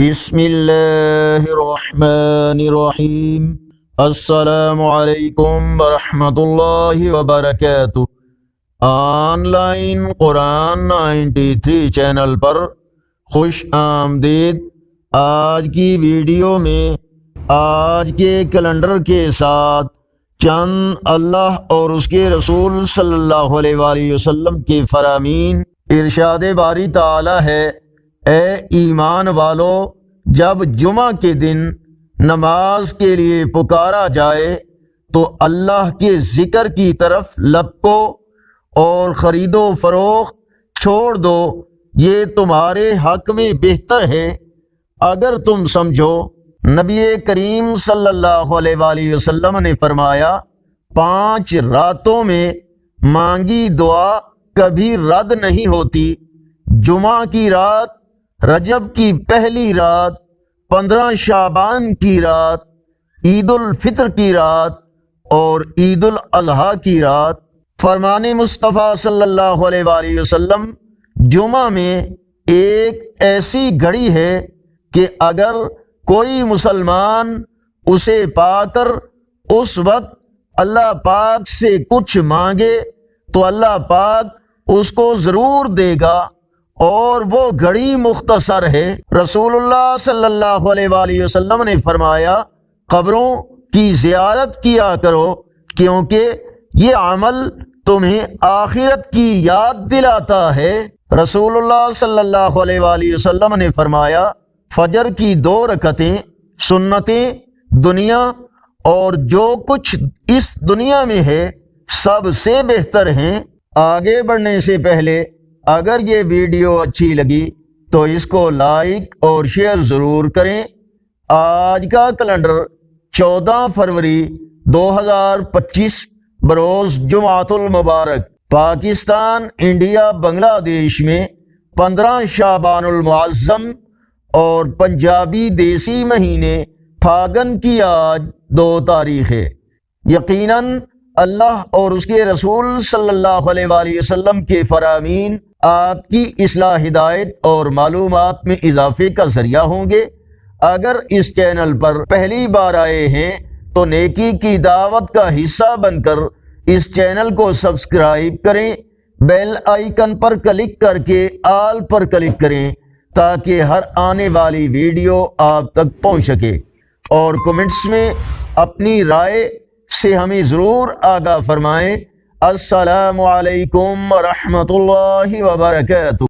بسم اللہ الرحمن الرحیم۔ السلام علیکم ورحمۃ اللہ وبرکاتہ۔ آن لائن قرآن 93 چینل پر خوش آمدید۔ آج کی ویڈیو میں آج کے کیلنڈر کے ساتھ چند اللہ اور اس کے رسول صلی اللہ علیہ وآلہ وسلم کے فرامین۔ ارشاد باری تعالی ہے، اے ایمان والو، جب جمعہ کے دن نماز کے لیے پکارا جائے تو اللہ کے ذکر کی طرف لپکو اور خرید و فروخت چھوڑ دو، یہ تمہارے حق میں بہتر ہے اگر تم سمجھو۔ نبی کریم صلی اللہ علیہ وآلہ وسلم نے فرمایا، 5 راتوں میں مانگی دعا کبھی رد نہیں ہوتی۔ جمعہ کی رات، رجب کی پہلی رات، 15 شعبان کی رات، عید الفطر کی رات اور عید الاضحیٰ کی رات۔ فرمان مصطفیٰ صلی اللہ علیہ وآلہ وسلم، جمعہ میں ایک ایسی گھڑی ہے کہ اگر کوئی مسلمان اسے پا کر اس وقت اللہ پاک سے کچھ مانگے تو اللہ پاک اس کو ضرور دے گا، اور وہ گھڑی مختصر ہے۔ رسول اللہ صلی اللہ علیہ وآلہ وسلم نے فرمایا، قبروں کی زیارت کیا کرو کیونکہ یہ عمل تمہیں آخرت کی یاد دلاتا ہے۔ رسول اللہ صلی اللہ علیہ وآلہ وسلم نے فرمایا، فجر کی 2 رکعتیں سنتیں دنیا اور جو کچھ اس دنیا میں ہے سب سے بہتر ہیں۔ آگے بڑھنے سے پہلے اگر یہ ویڈیو اچھی لگی تو اس کو لائک اور شیئر ضرور کریں۔ آج کا کیلنڈر 14 فروری 2025 بروز جمعۃ المبارک، پاکستان، انڈیا، بنگلہ دیش میں 15 شعبان المعظم اور پنجابی دیسی مہینے پھاگن کی آج 2 تاریخ ہے۔ یقیناً اللہ اور اس کے رسول صلی اللہ علیہ وآلہ وسلم کے فرامین آپ کی اصلاح، ہدایت اور معلومات میں اضافے کا ذریعہ ہوں گے۔ اگر اس چینل پر پہلی بار آئے ہیں تو نیکی کی دعوت کا حصہ بن کر اس چینل کو سبسکرائب کریں، بیل آئیکن پر کلک کر کے آل پر کلک کریں تاکہ ہر آنے والی ویڈیو آپ تک پہنچ سکے، اور کمنٹس میں اپنی رائے سے ہمیں ضرور آگاہ فرمائیں۔ السلام علیکم ورحمۃ اللہ وبرکاتہ۔